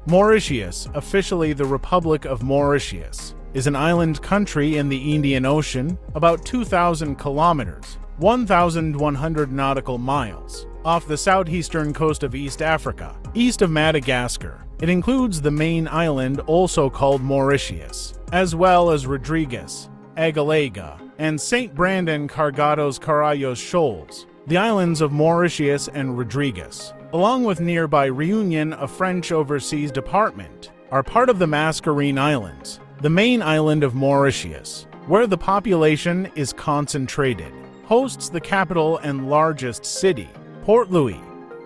Mauritius, officially the Republic of Mauritius, is an island country in the Indian Ocean, about 2,000 kilometers, 1,100 nautical miles, off the southeastern coast of East Africa, east of Madagascar. It includes the main island, also called Mauritius, as well as Rodrigues, Agalega, and St. Brandon Cargados Carayos Shoals, the islands of Mauritius and Rodrigues, along with nearby Réunion, a French overseas department, are part of the Mascarene Islands, the main island of Mauritius, where the population is concentrated, hosts the capital and largest city, Port Louis.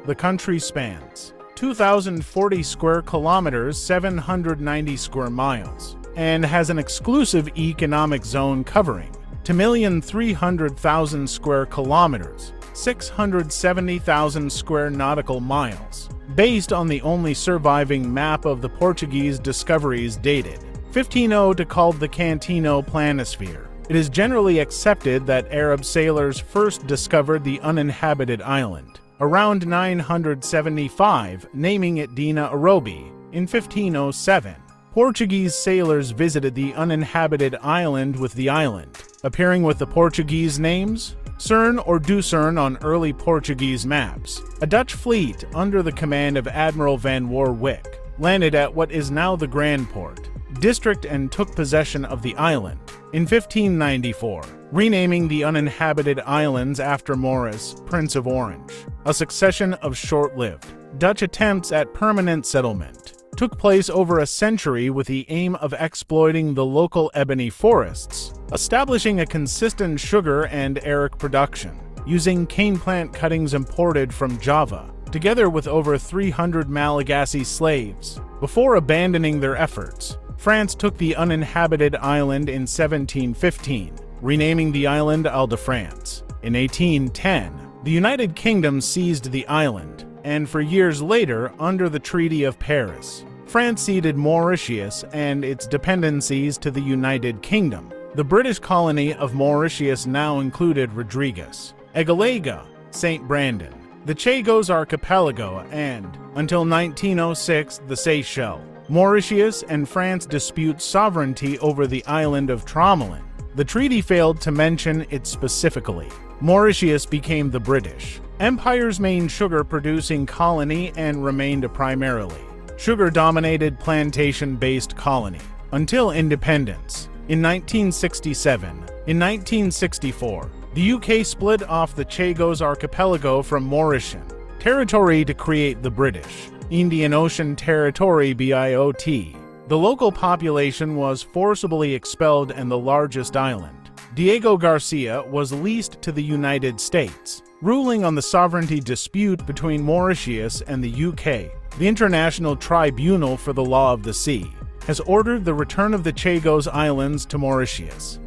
The country spans 2,040 square kilometers, 790 square miles, and has an exclusive economic zone covering 2,300,000 square kilometers, 670,000 square nautical miles, based on the only surviving map of the Portuguese discoveries dated 1502 called the Cantino Planisphere. It is generally accepted that Arab sailors first discovered the uninhabited island around 975, naming it Dina Arobi in 1507. Portuguese sailors visited the uninhabited island with the island, appearing with the Portuguese names Cern or Ducern on early Portuguese maps. A Dutch fleet under the command of Admiral van Warwick landed at what is now the Grand Port district and took possession of the island in 1594, renaming the uninhabited islands after Maurice, Prince of Orange. A succession of short-lived Dutch attempts at permanent settlement took place over a century with the aim of exploiting the local ebony forests, establishing a consistent sugar and eric production, using cane plant cuttings imported from Java, together with over 300 Malagasy slaves. Before abandoning their efforts, France took the uninhabited island in 1715, renaming the island Ile-de-France. In 1810, the United Kingdom seized the island, and for years later, under the Treaty of Paris, France ceded Mauritius and its dependencies to the United Kingdom. The British colony of Mauritius now included Rodrigues, Agalega, St. Brandon, the Chagos Archipelago, and, until 1906, the Seychelles. Mauritius and France dispute sovereignty over the island of Tromelin. The treaty failed to mention it specifically. Mauritius became the British Empire's main sugar-producing colony and remained a primarily sugar-dominated plantation-based colony until independence. In 1967, in 1964, the UK split off the Chagos Archipelago from Mauritian territory to create the British Indian Ocean Territory BIOT. The local population was forcibly expelled and the largest island, Diego Garcia, was leased to the United States. Ruling on the sovereignty dispute between Mauritius and the UK, the International Tribunal for the Law of the Sea has ordered the return of the Chagos Islands to Mauritius.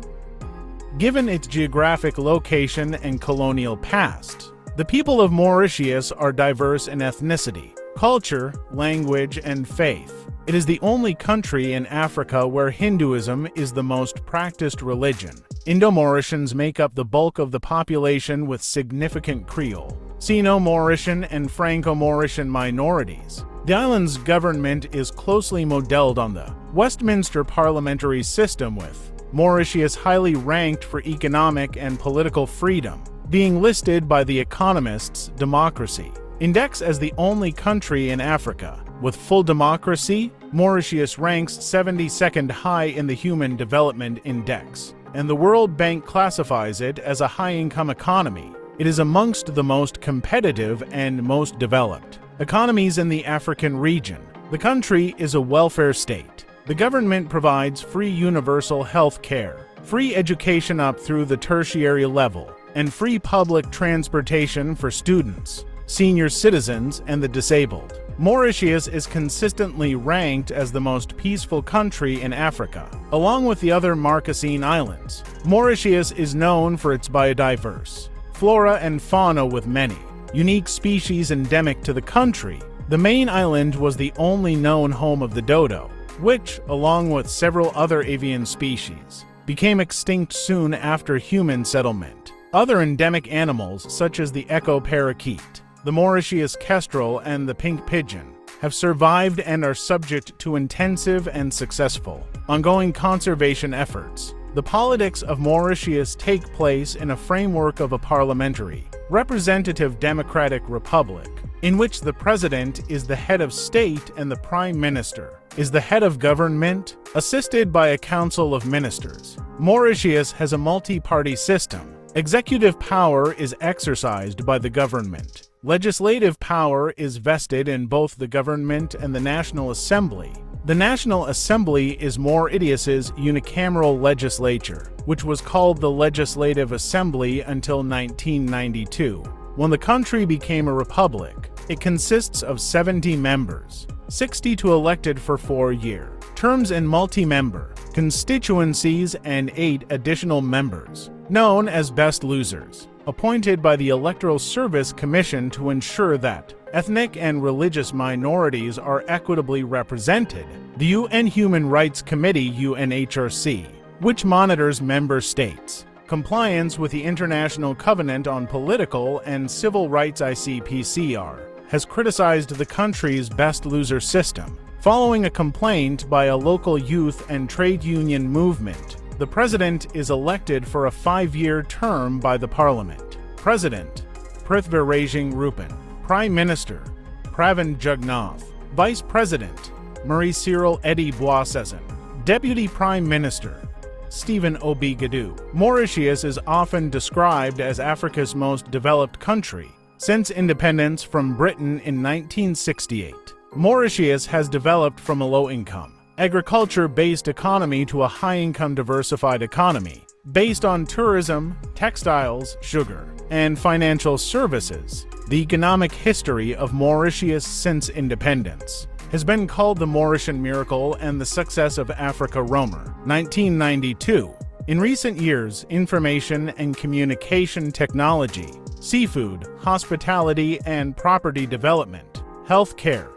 Given its geographic location and colonial past, the people of Mauritius are diverse in ethnicity, culture, language, and faith. It is the only country in Africa where Hinduism is the most practiced religion. Indo-Mauritians make up the bulk of the population with significant Creole, Sino-Mauritian, and Franco-Mauritian minorities. The island's government is closely modeled on the Westminster parliamentary system, with Mauritius highly ranked for economic and political freedom, being listed by The Economist's Democracy Index as the only country in Africa with full democracy. Mauritius ranks 72nd high in the Human Development Index, and the World Bank classifies it as a high-income economy. It is amongst the most competitive and most developed economies in the African region. The country is a welfare state. The government provides free universal health care, free education up through the tertiary level, and free public transportation for students, senior citizens, and the disabled. Mauritius is consistently ranked as the most peaceful country in Africa, along with the other Marquesine Islands. Mauritius is known for its biodiverse flora and fauna with many unique species endemic to the country. The main island was the only known home of the dodo, which, along with several other avian species, became extinct soon after human settlement. Other endemic animals, such as the echo parakeet, the Mauritius kestrel, and the pink pigeon, have survived and are subject to intensive and successful ongoing conservation efforts. The politics of Mauritius take place in a framework of a parliamentary, representative democratic republic, in which the president is the head of state and the prime minister is the head of government, assisted by a council of ministers. Mauritius has a multi-party system. Executive power is exercised by the government. Legislative power is vested in both the government and the National Assembly. The National Assembly is Mauritius's unicameral legislature, which was called the Legislative Assembly until 1992. When the country became a republic, it consists of 70 members, 62 elected for 4-year terms in multi-member constituencies and 8 additional members, known as best losers, appointed by the Electoral Service Commission to ensure that ethnic and religious minorities are equitably represented. The UN Human Rights Committee (UNHRC), which monitors member states' compliance with the International Covenant on Political and Civil Rights (ICPCR), has criticized the country's best loser system. Following a complaint by a local youth and trade union movement, the president is elected for a 5-year term by the parliament. President: Prithviraj Rupin. Prime Minister: Pravind Jugnauth. Vice President: Marie-Cyril Eddy Boissezon. Deputy Prime Minister: Stephen Obi Gadu. Mauritius is often described as Africa's most developed country since independence from Britain in 1968. Mauritius has developed from a low-income, agriculture-based economy to a high-income diversified economy based on tourism, textiles, sugar, and financial services. The economic history of Mauritius since independence has been called the Mauritian Miracle and the Success of Africa Roamer, 1992. In recent years, information and communication technology, seafood, hospitality and property development, healthcare,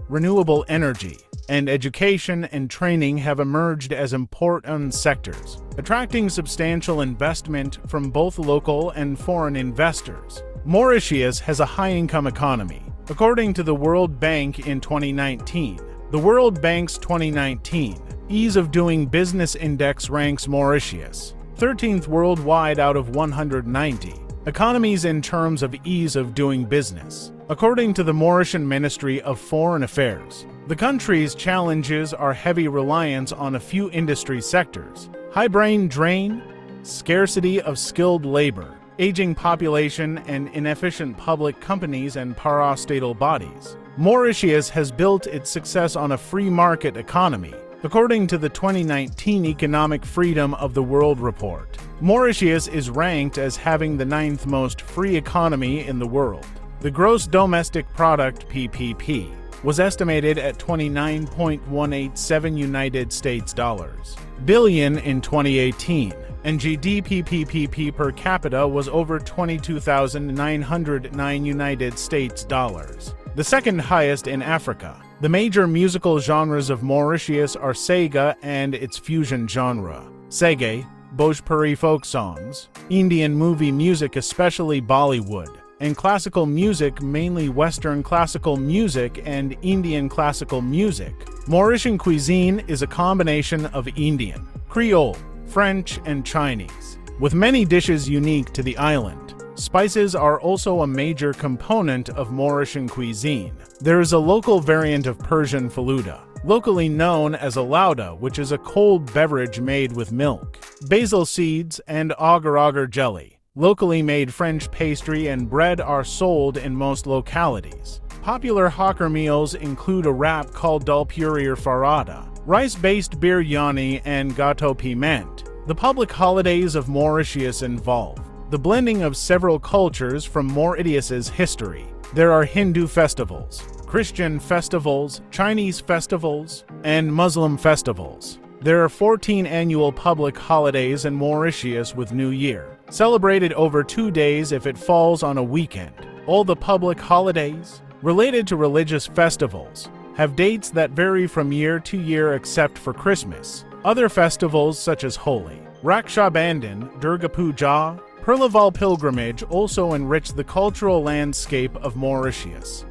renewable energy, and education and training have emerged as important sectors, attracting substantial investment from both local and foreign investors. Mauritius has a high-income economy. According to the World Bank in 2019, the World Bank's 2019 Ease of Doing Business Index ranks Mauritius 13th worldwide out of 190 economies in terms of ease of doing business. According to the Mauritian Ministry of Foreign Affairs, the country's challenges are heavy reliance on a few industry sectors, high brain drain, scarcity of skilled labor, aging population, and inefficient public companies and parastatal bodies. Mauritius has built its success on a free market economy. According to the 2019 Economic Freedom of the World report, Mauritius is ranked as having the 9th most free economy in the world. The gross domestic product (PPP) was estimated at $29.187 United States dollars billion in 2018, and GDP per capita was over 22,909 United States dollars, the second highest in Africa. The major musical genres of Mauritius are Sega and its fusion genre, Sege, Bhojpuri folk songs, Indian movie music especially Bollywood, and classical music mainly Western classical music and Indian classical music. Mauritian cuisine is a combination of Indian, Creole, French, and Chinese, with many dishes unique to the island. Spices are also a major component of Mauritian cuisine. There is a local variant of Persian faluda, locally known as a lauda, which is a cold beverage made with milk, basil seeds, and agar-agar jelly. Locally made French pastry and bread are sold in most localities. Popular hawker meals include a wrap called dal puri or farada, rice-based biryani, and gâteau piment. The public holidays of Mauritius involve the blending of several cultures from Mauritius's history. There are Hindu festivals, Christian festivals, Chinese festivals, and Muslim festivals. There are 14 annual public holidays in Mauritius, with New Year celebrated over 2 days if it falls on a weekend. All the public holidays related to religious festivals have dates that vary from year to year except for Christmas. Other festivals such as Holi, Raksha Bandhan, Durga Puja, Purlaval pilgrimage also enrich the cultural landscape of Mauritius.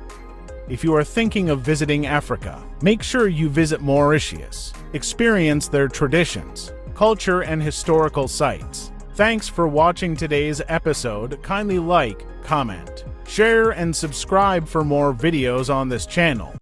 If you are thinking of visiting Africa, make sure you visit Mauritius. Experience their traditions, culture, and historical sites. Thanks for watching today's episode. Kindly like, comment, share, and subscribe for more videos on this channel.